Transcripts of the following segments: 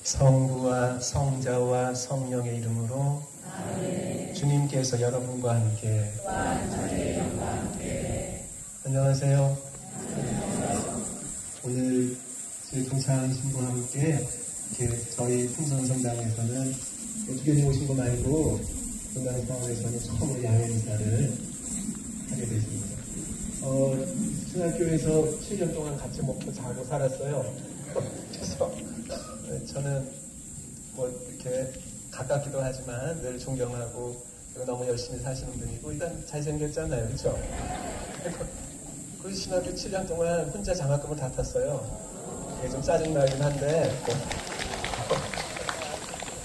성부와 성자와 성령의 이름으로 아멘. 주님께서 여러분과 함께 안녕하세요. 오늘 저희 동창 신부와 함께 이렇게 저희 풍성성당에서는 어떻게 오신 거 말고 동당성당에서는 처음으로 야외 인사를 하게 되십니다. 신학교에서 7년 동안 같이 먹고 자고 살았어요. 그래서 저는 뭐 이렇게 가깝기도 하지만 늘 존경하고 그리고 너무 열심히 사시는 분이고 일단 잘생겼잖아요. 그렇죠? 그 신학교 7년 동안 혼자 장학금을 다 탔어요. 이게 좀 짜증나긴 한데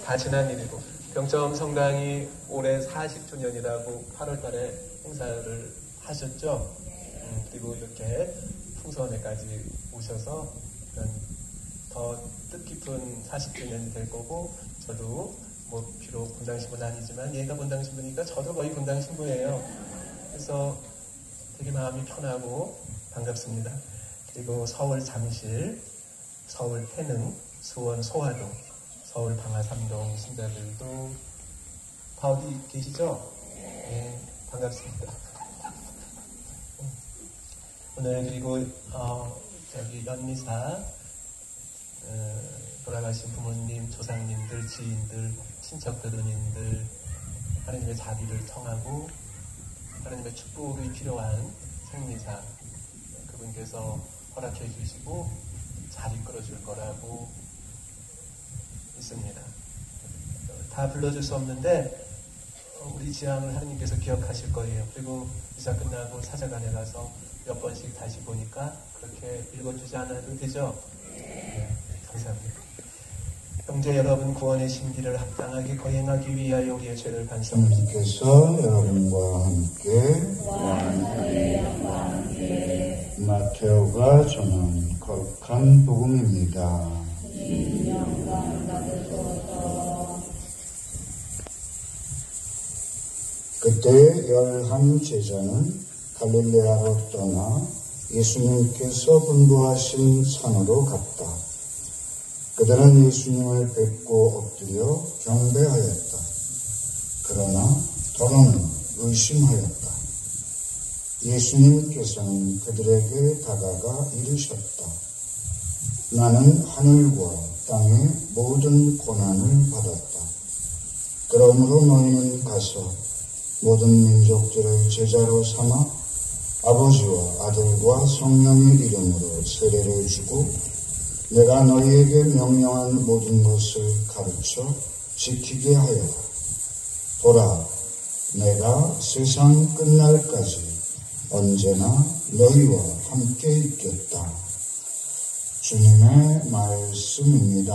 다 지난 일이고 병점 성당이 올해 40주년이라고 8월 달에 행사를 하셨죠. 그리고 이렇게 풍선회까지 오셔서 더 뜻깊은 40주년이 될 거고 저도 뭐 비록 분당신부는 아니지만 얘가 분당신부니까 저도 거의 분당신부예요. 그래서 되게 마음이 편하고 반갑습니다. 그리고 서울 잠실, 서울 태릉, 수원 소화동, 서울 방화삼동 신자들도 다 어디 계시죠? 네, 반갑습니다. 오늘 그리고 저기 연미사 돌아가신 부모님, 조상님들, 지인들, 친척들, 은인들 하나님의 자비를 청하고 하나님의 축복이 필요한 생리사 그분께서 허락해 주시고 잘 이끌어 줄 거라고 믿습니다. 다 불러줄 수 없는데 우리 지향을 하나님께서 기억하실 거예요. 그리고 이사 끝나고 사자간에 가서 몇 번씩 다시 보니까 그렇게 읽어주지 않아도 되죠? 네, 감사합니다. 형제 여러분 구원의 신비를 합당하게 거행하기 위하여 우리의 죄를 반성하시고 주님께서 여러분과 함께 마테오가 전한 거룩한 복음입니다. 그때 11 제자는 갈릴레아로 떠나 예수님께서 분부하신 산으로 갔다. 그들은 예수님을 뵙고 엎드려 경배하였다. 그러나 더러는 의심하였다. 예수님께서는 그들에게 다가가 이르셨다. 나는 하늘과 땅의 모든 고난을 받았다. 그러므로 너희는 가서 모든 민족들의 제자로 삼아 아버지와 아들과 성령의 이름으로 세례를 주고 내가 너희에게 명령한 모든 것을 가르쳐 지키게 하여라. 보라, 내가 세상 끝날까지 언제나 너희와 함께 있겠다. 주님의 말씀입니다.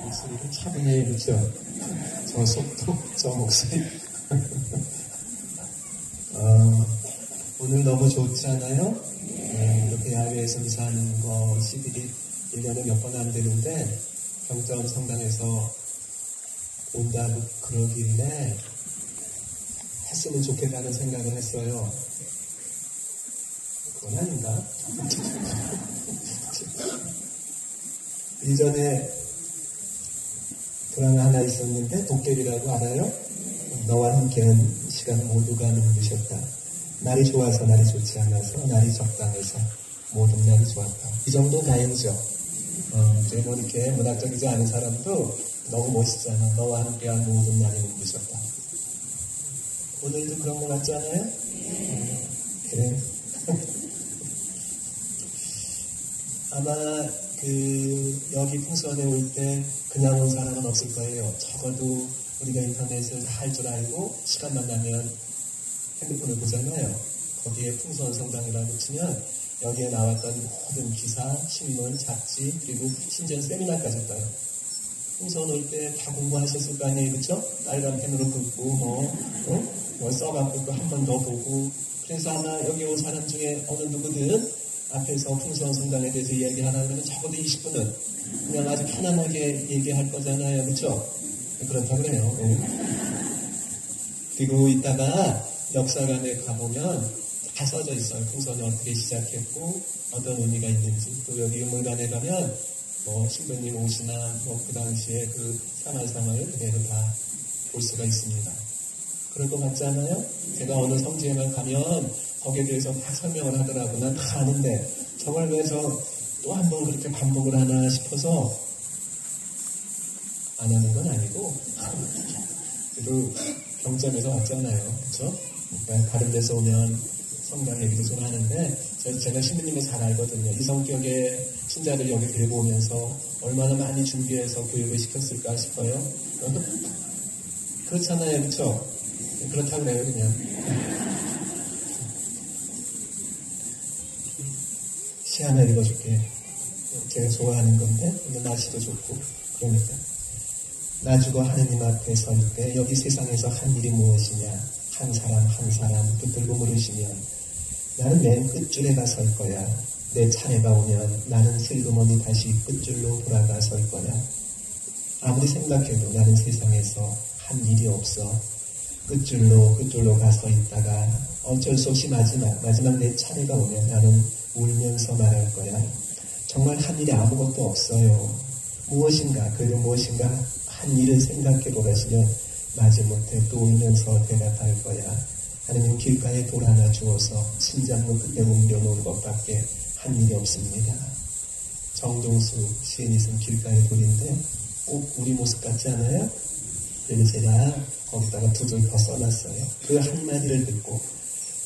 목소리가 차분해요, 그렇죠? 저 속도, 저 목소리. 오늘 너무 좋지 않아요? 이렇게 야외에서 미사하는 것이 1년에 몇 번 안 되는데 병점 성당에서 온다고 그러길래 했으면 좋겠다는 생각을 했어요. 그건 아닌가? 이전에 드라마 하나 있었는데 도깨비라고 알아요? 너와 함께한 시간 모두가 눈부셨다. 날이 좋아서 날이 좋지 않아서 날이 적당해서 모든 날이 좋았다. 이 정도 다행이죠. 이제 뭐 이렇게 문학적이지 않은 사람도 너무 멋있잖아. 너와 함께한 모든 날이 눈부셨다. 오늘도 그런 거 같지 않아요? 그래. 아마 여기 풍선에 올 때 그냥 온 사람은 없을 거예요. 적어도 우리가 인터넷을 다 할 줄 알고 시간만 나면 핸드폰을 보잖아요. 거기에 풍선 성당이라고 치면 여기에 나왔던 모든 기사, 신문, 잡지 그리고 심지어 세미나까지 떠요. 풍선 올 때 다 공부하셨을 거 아니에요, 그렇죠? 빨간 펜으로 긋고 뭐 써갖고 또 한 번 더 보고. 그래서 아마 여기 온 사람 중에 어느 누구든 앞에서 풍선 성당에 대해서 이야기하나 그러면 적어도 20분은 그냥 아주 편안하게 얘기할 거잖아요, 그렇죠? 그렇다 그래요. 그리고 이따가 역사관에 가보면 다 써져 있어요. 풍선이 어떻게 시작했고 어떤 의미가 있는지. 또 여기 의물관에 가면 신부님 옷이나 그 당시에 그 생활상을 그대로 다 볼 수가 있습니다. 그럴 것 같지 않아요? 제가 어느 성지에만 가면 거기에 대해서 다 설명을 하더라고. 난 다 아는데 저걸 왜 또 한 번 그렇게 반복을 하나 싶어서 안 하는 건 아니고 그래도 경점에서 왔잖아요. 그렇죠? 그러니까 다른 데서 오면 성당 얘기도 좀 하는데 제가 신부님을 잘 알거든요. 이 성격의 신자들 여기 데리고 오면서 얼마나 많이 준비해서 교육을 시켰을까 싶어요. 그렇잖아요. 그렇죠? 그렇다고 그래요. 그냥 시 하나 읽어줄게요. 제가 좋아하는 건데 오늘 날씨도 좋고 그러니까 나 주고 하느님 앞에 설 때 여기 세상에서 한 일이 무엇이냐 한 사람 붙들고 물으시면 나는 맨 끝줄에 가 설 거야. 내 차례가 오면 나는 슬그머니 다시 끝줄로 돌아가 설 거야. 아무리 생각해도 나는 세상에서 한 일이 없어. 끝줄로 가서 있다가 어쩔 수 없이 마지막 내 차례가 오면 나는 울면서 말할 거야. 정말 한 일이 아무것도 없어요. 그래도 무엇인가 한 일을 생각해 보라시면 마지못해 또 울면서 대답할 거야. 하느님 길가에 돌 하나 주어서 신장로 끝에 옮겨놓은 것밖에 한 일이 없습니다. 정동수 시인이 쓴 길가의 돌인데 꼭 우리 모습 같지 않아요? 그래서 제가 거기다가 두 줄 더 써놨어요. 그 한마디를 듣고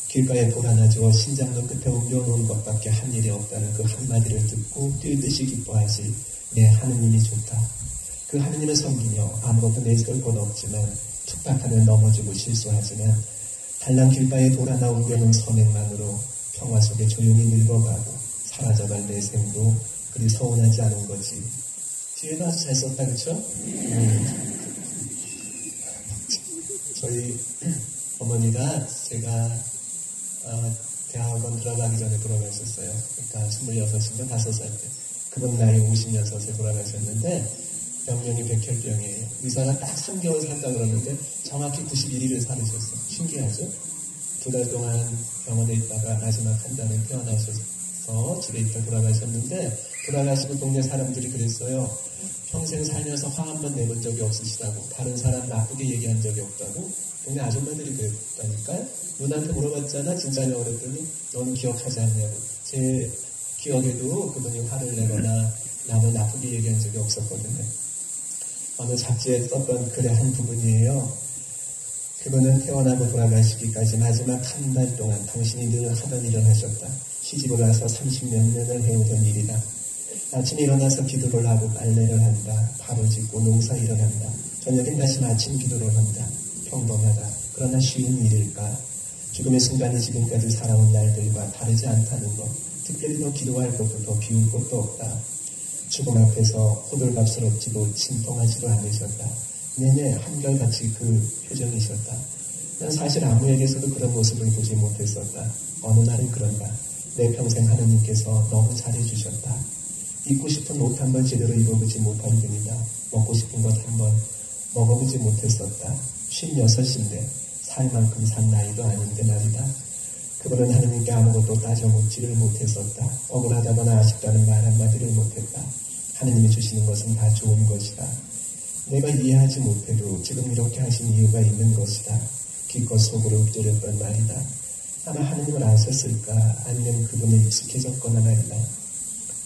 길가에 돌 하나 주어 신장로 끝에 옮겨놓은 것밖에 한 일이 없다는 그 한마디를 듣고 뛰듯이 기뻐하실 내 하느님이 좋다. 그 하느님을 섬기며 아무것도 내세울 것 없지만 툭박하면 넘어지고 실수하지만 달랑 길바에 돌 하나 옮겨놓은 선행만으로 평화 속에 조용히 늙어가고 사라져갈 내 생도 그리 서운하지 않은 거지. 뒤에도 아주 잘 썼다, 그쵸? 저희 어머니가 제가 대학원 들어가기 전에 돌아가셨어요. 그러니까 26인가 5살 때. 그분 나이 56에 돌아가셨는데 병명이 백혈병이에요. 의사가 딱 3개월 산다 그러는데 정확히 91일을 살으셨어요. 신기하죠? 2달 동안 병원에 있다가 마지막 한 달에 태어나셔서 집에 있다 돌아가셨는데 돌아가시고 동네 사람들이 그랬어요. 평생 살면서 화 한 번 내본 적이 없으시다고. 다른 사람 나쁘게 얘기한 적이 없다고. 동네 아줌마들이 그랬다니까요. 누나한테 물어봤잖아. 진짜냐고 그랬더니 너는 기억하지 않냐고. 제 기억에도 그분이 화를 내거나 남을 나쁘게 얘기한 적이 없었거든요. 어느 잡지에 썼던 글의 한 부분이에요. 그분은 태어나고 돌아가시기까지 마지막 한 달 동안 당신이 늘 하던 일을 하셨다. 시집을 와서 30몇 년을 해오던 일이다. 아침에 일어나서 기도를 하고 빨래를 한다. 밥을 짓고 농사 일을 한다. 저녁엔 다시 마침 기도를 한다. 평범하다. 그러나 쉬운 일일까? 죽음의 순간이 지금까지 살아온 날들과 다르지 않다는 것. 특별히 더 기도할 것도 더 비울 것도 없다. 죽음 앞에서 호들갑스럽지도 침통하지도 않으셨다. 내내 한결같이 그 표정이셨다. 난 사실 아무에게서도 그런 모습을 보지 못했었다. 어느 날은 그런가. 내 평생 하느님께서 너무 잘해주셨다. 입고 싶은 옷 한 번 제대로 입어보지 못한 분이다. 먹고 싶은 것 한 번 먹어보지 못했었다. 56인데 살 만큼 산 나이도 아닌데 말이다. 그분은 하느님께 아무것도 따져 묻지를 못했었다. 억울하다거나 아쉽다는 말 한마디를 못했다. 하느님이 주시는 것은 다 좋은 것이다. 내가 이해하지 못해도 지금 이렇게 하신 이유가 있는 것이다. 기껏 속으로 읊조렸던 말이다. 아마 하느님을 아셨을까 아니면 그분을 익숙해졌거나 말이다.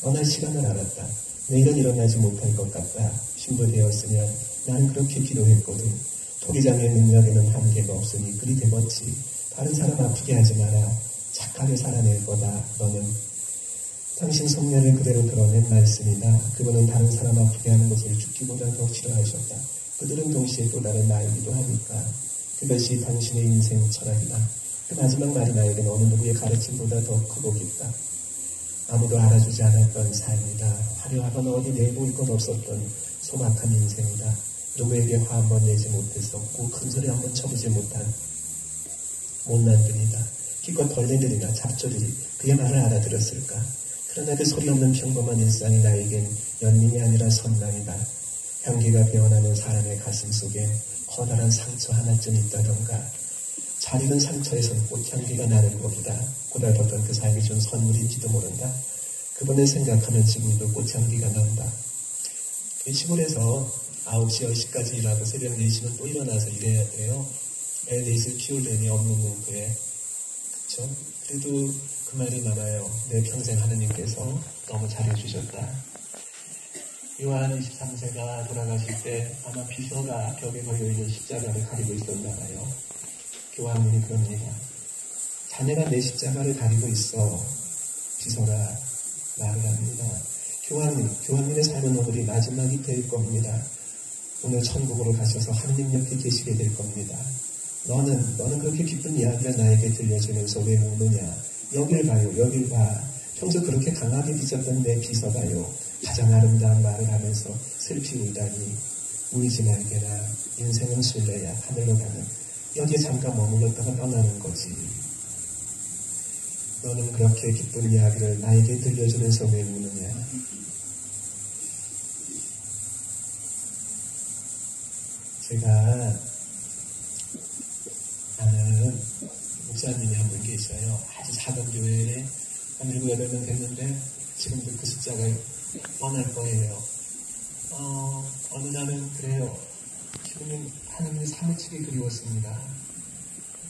어느 시간을 알았다. 내일은 일어나지 못할 것 같다. 신부되었으면 나는 그렇게 기도했거든. 토기장의 능력에는 한계가 없으니 그리 되었지. 다른 사람 아프게 하지 마라. 착하게 살아낼 거다. 너는. 당신 속내를 그대로 드러낸 말씀이다. 그분은 다른 사람 아프게 하는 것을 죽기보다 더 싫어하셨다. 그들은 동시에 또 다른 나이기도 하니까. 그것이 당신의 인생 철학이다. 그 마지막 말이 나에게는 어느 누구의 가르침보다 더 크고 깊다. 아무도 알아주지 않았던 삶이다. 화려하거나 어디 내보일 것 없었던 소박한 인생이다. 누구에게 화 한 번 내지 못했었고 큰 소리 한 번 쳐보지 못한 못난 분이다. 기껏 벌레들이나 잡초들이 그의 말을 알아들었을까. 그러나 그 소리 없는 평범한 일상이 나에겐 연민이 아니라 선망이다. 향기가 배어나는 사람의 가슴 속에 커다란 상처 하나쯤 있다던가 잘 익은 상처에선 꽃향기가 나는 것보다 고달팠던 그 삶이 준 선물인지도 모른다. 그분을 생각하면 지금도 꽃향기가 난다. 시골에서 9시, 10시까지 일하고 새벽 4시는 또 일어나서 일해야 돼요. 애 넷을 키우려니 없는 농부에. 그쵸? 그래도 그 말이 많아요. 내 평생 하느님께서 너무 잘해주셨다. 요한 23세가 돌아가실 때 아마 비서가 벽에 걸려있는 십자가를 가리고 있었나 봐요. 교황님이 그럽니다. 자네가 내 십자가를 가리고 있어. 비서가 말을 합니다. 교황님의 삶은 오늘이 마지막이 될 겁니다. 오늘 천국으로 가셔서 하느님 옆에 계시게 될 겁니다. 너는 그렇게 기쁜 이야기를 나에게 들려주면서 왜 묻느냐. 여길 봐요. 여길 봐. 평소 그렇게 강하게 빚었던 내 비서가요. 가장 아름다운 말을 하면서 슬피 울다니. 울지 말게라. 인생은 순례야. 하늘로 가는. 여기에 잠깐 머물렀다가 떠나는 거지. 너는 그렇게 기쁜 이야기를 나에게 들려주면서 왜 우느냐. 제가 아는 목사님이 한 분 계셔요. 아주 작은 교회에 한 7, 8명 됐는데 지금도 그 숫자가 뻔할 거예요. 어느 날은 그래요. 지금은 하나님의 사무치게 그리웠습니다.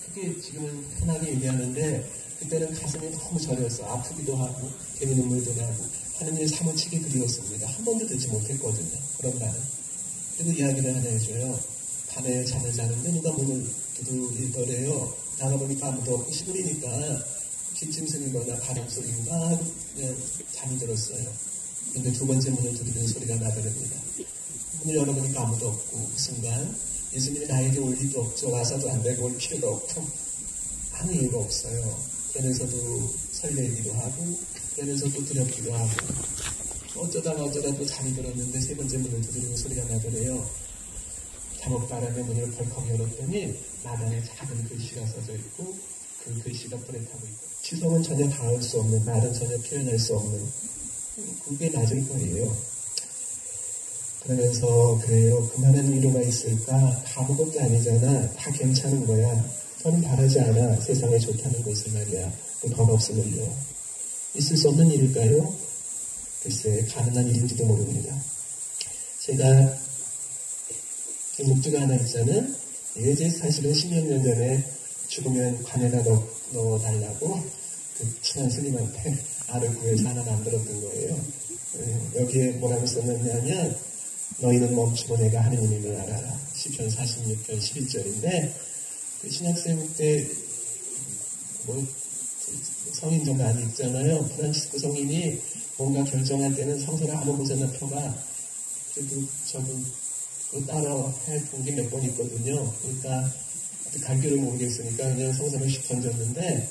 그게 지금은 편하게 얘기하는데 그때는 가슴이 너무 저렸어. 아프기도 하고 괜히 눈물도 나고 하나님의 사무치게 그리웠습니다. 한 번도 듣지 못했거든요. 그런 말은. 그리고 이야기를 하나 해줘요. 밤에 잠을 자는데 누가 문을 두드리더래요. 나가보니까 아무도 없고 시골이니까 뒷짐승이거나 바람소리인가 그냥 잠이 들었어요. 근데 두 번째 문을 두드리는 소리가 나더랍니다. 문을 열어보니까 아무도 없고 그 순간 예수님이 나에게 올 일도 없죠. 와서도 안 되고 올 필요도 없고 아무 이유가 없어요. 그러면서도 설레기도 하고 그러면서 또 두렵기도 하고 어쩌다가 또 잠이 들었는데 세 번째 문을 두드리는 소리가 나더래요. 잠옷바람에 문을 벌컥 열었더니 마당에 작은 글씨가 써져 있고 그 글씨가 불에 타고 있고 지성은 전혀 닿을 수 없는 말은 전혀 표현할 수 없는 그게 맞을 거예요. 그러면서 그래요. 그만한 위로가 있을까? 아무것도 아니잖아. 다 괜찮은 거야. 저는 바라지 않아. 세상에 좋다는 것을 말이야. 돈 없으면요. 있을 수 없는 일일까요? 글쎄 가능한 일인지도 모릅니다. 제가 묵두가 하나 있잖아요. 예제 사실은 10몇 년 전에 죽으면 관에다 넣어달라고 그 친한 스님한테 알을 구해서 하나 만들었던 거예요. 여기에 뭐라고 썼느냐면 너희는 멈추고 내가 하느님임을 알아라. 시편 46편 11절인데 그 신학생 때 뭐 성인 좀 많이 있잖아요. 프란치스코 성인이 뭔가 결정할 때는 성서를 아무 곳에나 펴봐. 그래도 저는 그 따라 해본 게 몇 번 있거든요. 그러니까 갈 길을 모르겠으니까 그냥 성서를 씩 던졌는데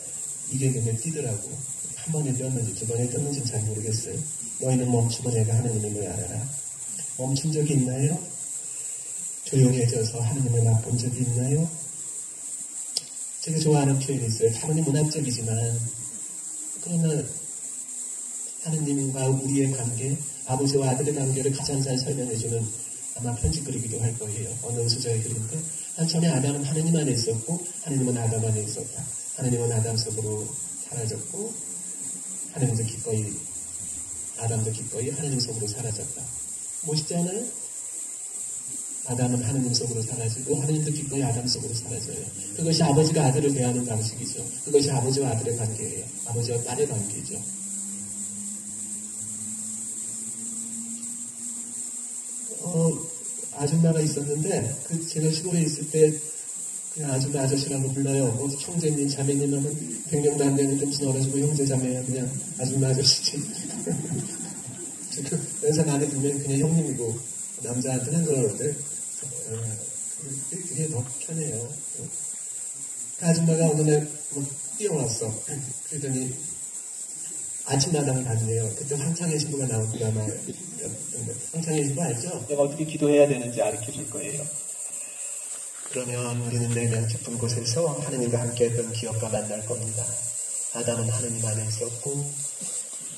이게 눈에 띄더라고. 한 번에 떴는지 두 번에 떴는지는 잘 모르겠어요. 너희는 멈추고 내가 하느님을 알아라. 멈춘 적이 있나요? 조용해져서 하느님을 맛본 적이 있나요? 제가 좋아하는 표현이 있어요. 다분히 문학적이지만 그러나 하느님과 우리의 관계, 아버지와 아들의 관계를 가장 잘 설명해주는 아마 편지글이기도 할 거예요. 어느 수저의 글인데 한참에 아담은 하느님 안에 있었고 하느님은 아담 안에 있었다. 하느님은 아담 속으로 사라졌고 하느님도 기꺼이 아담도 기꺼이 하느님 속으로 사라졌다. 멋있지 않아요? 아담은 하느님 속으로 사라지고 하느님도 기꺼이 아담 속으로 사라져요. 그것이 아버지가 아들을 대하는 방식이죠. 그것이 아버지와 아들의 관계예요. 아버지와 딸의 관계죠. 아줌마가 있었는데 제가 시골에 있을 때 그냥 아줌마 아저씨라고 불러요. 뭐 형제님 자매님 하면 100명도 안 되는데 무슨 어려지고 형제 자매야 그냥 아줌마 아저씨지. 연상 안에 들면 그냥 형님이고 남자한테는 그러는데 그게 더 편해요. 그 아줌마가 어느 날 뛰어왔어. 그러더니 아침마당을 갔네요. 그때 황창의 신부가 나온 드라마예요. 황창의 신부 알죠? 내가 어떻게 기도해야 되는지 가르쳐줄 거예요. 그러면 우리는 내면 깊은 곳에서 하느님과 함께했던 기억과 만날 겁니다. 아담은 하느님 안에 있었고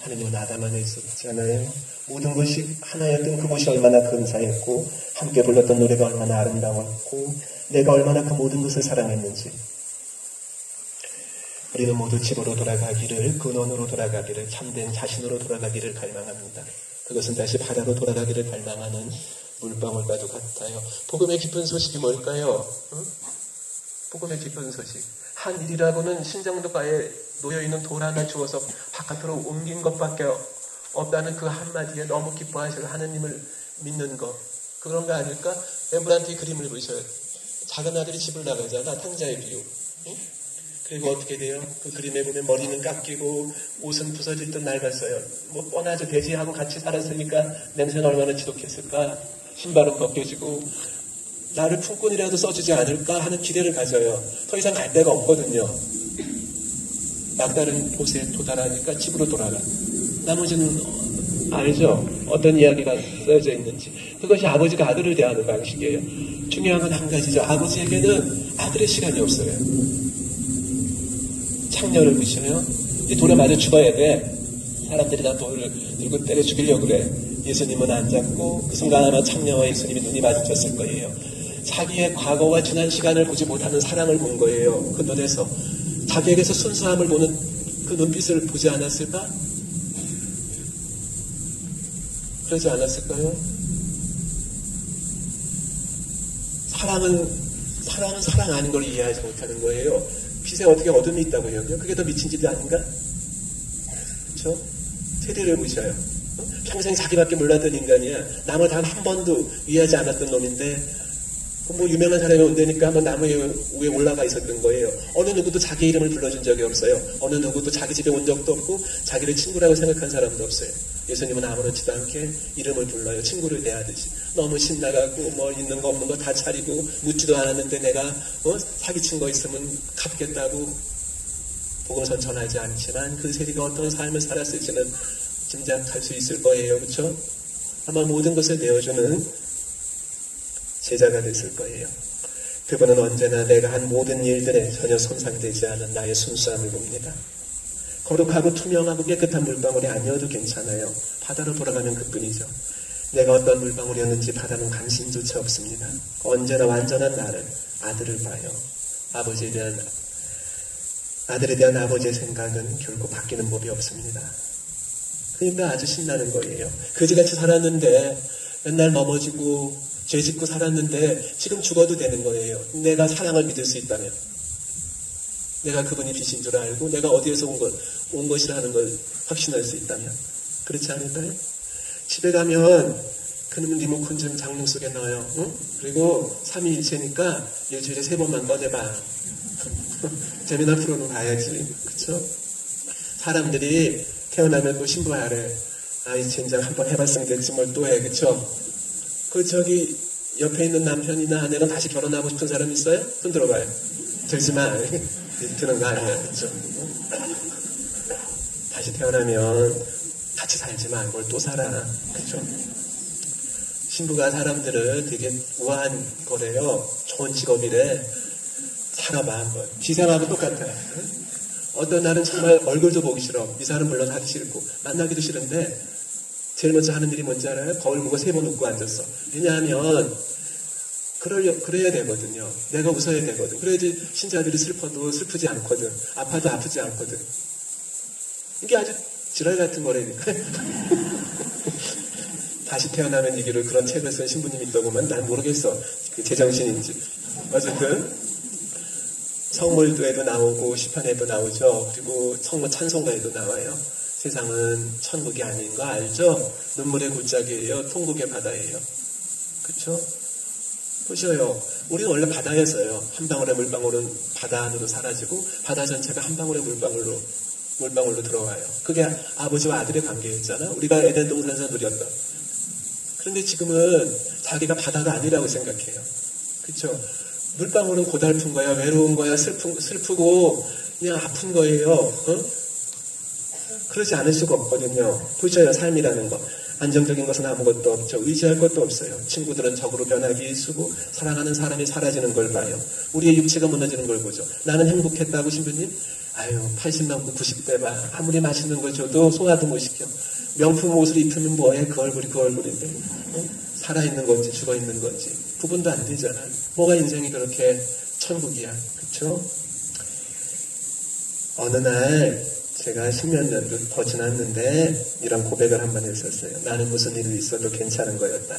하느님은 아담 안에 있었잖아요. 모든 것이 하나였던 그곳이 얼마나 근사했고 함께 불렀던 노래가 얼마나 아름다웠고 내가 얼마나 그 모든 것을 사랑했는지 우리는 모두 집으로 돌아가기를, 근원으로 돌아가기를, 참된 자신으로 돌아가기를 갈망합니다. 그것은 다시 바다로 돌아가기를 갈망하는 물방울과도 같아요. 복음의 기쁜 소식이 뭘까요? 응? 복음의 기쁜 소식. 한 일이라고는 신정도가에 놓여있는 돌 하나 주워서 바깥으로 옮긴 것밖에 없다는 그 한마디에 너무 기뻐하실 하느님을 믿는 것. 그런 거 아닐까? 렘브란트의 그림을 보셔요. 작은 아들이 집을 나가잖아. 탕자의 비유. 응? 그리고 어떻게 돼요? 그 그림에 보면 머리는 깎이고 옷은 부서질 듯 낡았어요. 뭐 뻔하죠. 돼지하고 같이 살았으니까 냄새는 얼마나 지독했을까. 신발은 벗겨지고 나를 품꾼이라도 써주지 않을까 하는 기대를 가져요. 더 이상 갈 데가 없거든요. 막다른 곳에 도달하니까 집으로 돌아가. 나머지는 알죠? 어떤 이야기가 쓰여져 있는지. 그것이 아버지가 아들을 대하는 방식이에요. 중요한 건 한 가지죠. 아버지에게는 아들의 시간이 없어요. 창녀를 보시면 돌에 맞아 죽어야 돼. 사람들이 다 돌을 들고 때려 죽이려고 그래. 예수님은 안 잡고 그 순간 아마 창녀와 예수님이 눈이 마주쳤을 거예요. 자기의 과거와 지난 시간을 보지 못하는 사랑을 본 거예요. 그 눈에서. 자기에게서 순수함을 보는 그 눈빛을 보지 않았을까? 그러지 않았을까요? 사랑은 사랑 아닌 걸 이해하지 못하는 거예요. 빛에 어떻게 어둠이 있다고 여겨요? 그게 더 미친 짓이 아닌가? 그렇죠? 테리를 보셔요. 평생 자기밖에 몰랐던 인간이야. 남을 단 한 번도 이해하지 않았던 놈인데 뭐 유명한 사람이 온다니까 한번 나무 위에 올라가 있었던 거예요. 어느 누구도 자기 이름을 불러준 적이 없어요. 어느 누구도 자기 집에 온 적도 없고 자기를 친구라고 생각한 사람도 없어요. 예수님은 아무렇지도 않게 이름을 불러요. 친구를 대하듯이. 너무 신나가고 뭐 있는 거 없는 거 다 차리고 묻지도 않았는데 내가 사기친 거 있으면 갚겠다고 복음선 전하지 않지만 그 세리가 어떤 삶을 살았을지는 짐작할 수 있을 거예요. 그렇죠? 아마 모든 것을 내어주는 제자가 됐을 거예요. 그분은 언제나 내가 한 모든 일들에 전혀 손상되지 않은 나의 순수함을 봅니다. 거룩하고 투명하고 깨끗한 물방울이 아니어도 괜찮아요. 바다로 돌아가면 그뿐이죠. 내가 어떤 물방울이었는지 바다는 관심조차 없습니다. 언제나 완전한 나를, 아들을 봐요. 아들에 대한 아버지의 생각은 결코 바뀌는 법이 없습니다. 그러니까 아주 신나는 거예요. 그지같이 살았는데 맨날 넘어지고 죄 짓고 살았는데 지금 죽어도 되는 거예요. 내가 사랑을 믿을 수 있다면. 내가 그분이 빛인 줄 알고 내가 어디에서 온 것이라는 걸 확신할 수 있다면. 그렇지 않을까요? 집에 가면 그놈은 리모컨 좀 장롱 속에 넣어요. 응? 그리고 3위일체니까 일주일에 3번만 꺼내봐. 재미난 프로는 봐야지. 그쵸? 사람들이 태어나면 또 신부하래. 아이 젠장 한번 해봤으면 됐지 뭘 또 해. 그쵸? 그 저기 옆에 있는 남편이나 아내랑 다시 결혼하고 싶은 사람 있어요? 손 들어봐요. 들지마. 드는 거 아니야. 그쵸? 다시 태어나면 같이 살지 마. 뭘 또 살아. 그쵸? 신부가 사람들을 되게 우아한 거래요. 좋은 직업이래. 살아봐 한번. 지상하고 똑같아요. 어떤 날은 정말 얼굴도 보기 싫어. 이 사람 물론 하기 싫고 만나기도 싫은데 제일 먼저 하는 일이 뭔지 알아요? 거울 보고 3번 웃고 앉았어. 왜냐하면 그래야 되거든요. 내가 웃어야 되거든. 그래야지 신자들이 슬퍼도 슬프지 않거든. 아파도 아프지 않거든. 이게 아주 지랄 같은 거라니까. 다시 태어나면 이기를 그런 책을 쓴 신부님이 있다고만 난 모르겠어. 그 제정신인지. 어쨌든 성물도에도 나오고 시편에도 나오죠. 그리고 성모 찬송가에도 나와요. 세상은 천국이 아닌 거 알죠? 눈물의 골짜기예요. 통곡의 바다예요. 그렇죠? 보셔요. 우리는 원래 바다에서요. 한 방울의 물방울은 바다 안으로 사라지고 바다 전체가 한 방울의 물방울로 들어와요. 그게 아버지와 아들의 관계였잖아. 우리가 에덴 동산에서 누렸던. 그런데 지금은 자기가 바다가 아니라고 생각해요. 그렇죠? 물방울은 고달픈 거야, 외로운 거야, 슬프고 그냥 아픈 거예요. 어? 그러지 않을 수가 없거든요. 보셔요, 삶이라는 거. 안정적인 것은 아무것도 없죠. 의지할 것도 없어요. 친구들은 적으로 변하기 일쑤고 사랑하는 사람이 사라지는 걸 봐요. 우리의 육체가 무너지는 걸 보죠. 나는 행복했다고 신부님? 아유 80 넘고 90대 봐. 아무리 맛있는 걸 줘도 소화도 못 시켜. 명품 옷을 입으면 뭐해? 그 얼굴이 그 얼굴인데. 어? 살아있는 건지 죽어있는 건지 구분도 안 되잖아. 뭐가 인생이 그렇게 천국이야. 그쵸? 어느 날 제가 10몇 년도 더 지났는데 이런 고백을 한 번 했었어요. 나는 무슨 일이 있어도 괜찮은 거였다.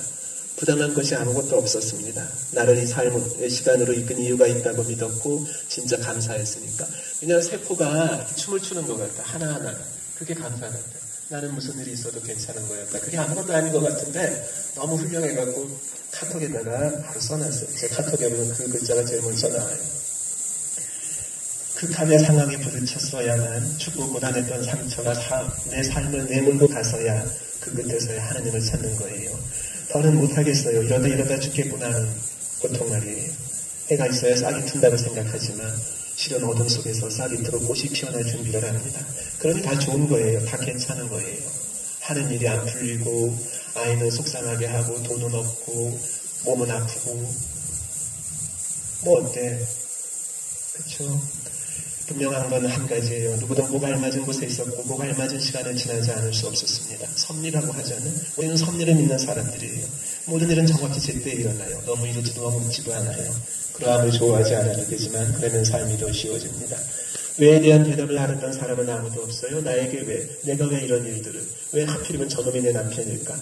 부당한 것이 아무것도 없었습니다. 나를 이 삶의 시간으로 이끈 이유가 있다고 믿었고 진짜 감사했으니까. 왜냐하면 세포가 춤을 추는 것 같다. 하나하나. 그게 감사 같아요. 나는 무슨 일이 있어도 괜찮은 거였다. 그게 아무것도 아닌 것 같은데 너무 훌륭해갖고 카톡에다가 바로 써놨어요. 제 카톡에 보면 그 글자가 제일 먼저 나와요. 극한의 상황에 부딪혔어야만 춥고 고단했던 상처가 내 삶을 내몰고 가서야 그 끝에서야 하나님을 찾는 거예요. 더는 못하겠어요. 이러다 죽겠구나 하는 고통 말이에요. 해가 있어야 싹이 튼다고 생각하지만 실은 어둠 속에서 싹이 틀어 꽃이 피어날 준비를 합니다. 그러니 다 좋은 거예요. 다 괜찮은 거예요. 하는 일이 안 풀리고 아이는 속상하게 하고 돈은 없고 몸은 아프고 뭐 어때? 그쵸? 분명한 건 한 가지예요. 누구든 목 알맞은 곳에 있었고 목 알맞은 시간을 지나지 않을 수 없었습니다. 섭리라고 하잖아요. 우리는 섭리를 믿는 사람들이에요. 모든 일은 정확히 제때에 일어나요. 너무 이루지도 너무 늦지도 않아요. 그러함을 좋아하지 않아도 되지만 그러면 삶이 더 쉬워집니다. 왜에 대한 대답을 하랬던 사람은 아무도 없어요. 나에게 왜? 내가 왜 이런 일들을? 왜 하필이면 저놈이 내 남편일까?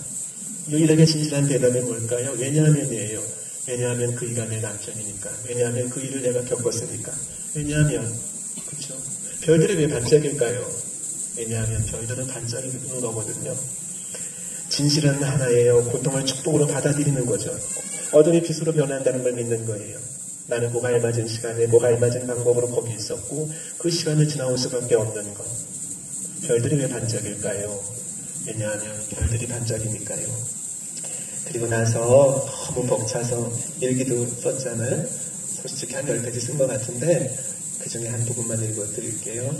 유일하게 진실한 대답이 뭘까요? 왜냐하면이에요. 왜냐하면 그이가 내 남편이니까. 왜냐하면 그 일을 내가 겪었으니까. 왜냐하면 그렇죠? 별들이 왜 반짝일까요? 왜냐하면 별들은 반짝이는 거거든요. 진실은 하나예요. 고통을 축복으로 받아들이는 거죠. 어둠이 빛으로 변한다는 걸 믿는 거예요. 나는 목 알맞은 시간에 목 알맞은 방법으로 거기 있었고 그 시간을 지나올 수밖에 없는 것. 별들이 왜 반짝일까요? 왜냐하면 별들이 반짝이니까요. 그리고 나서 너무 벅차서 일기도 썼잖아요. 솔직히 한 10페이지 쓴 것 같은데 그 중에 한 부분만 읽어드릴게요.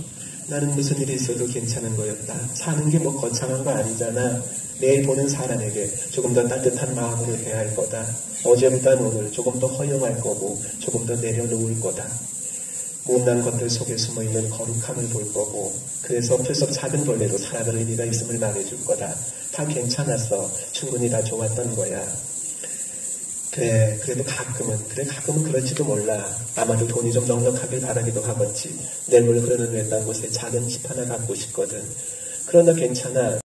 나는 무슨 일이 있어도 괜찮은 거였다. 사는 게 뭐 거창한 거 아니잖아. 내일 보는 사람에게 조금 더 따뜻한 마음으로 대할 거다. 어제보단 오늘 조금 더 허용할 거고 조금 더 내려놓을 거다. 못난 것들 속에 숨어있는 거룩함을 볼 거고 그래서 풀속 작은 벌레도 살아갈 의미가 있음을 말해줄 거다. 다 괜찮았어. 충분히 다 좋았던 거야. 그래, 가끔은 그럴지도 몰라. 아마도 돈이 좀 넉넉하길 바라기도 하겠지. 냇물 흐르는 외딴 곳에 작은 집 하나 갖고 싶거든. 그러나 괜찮아.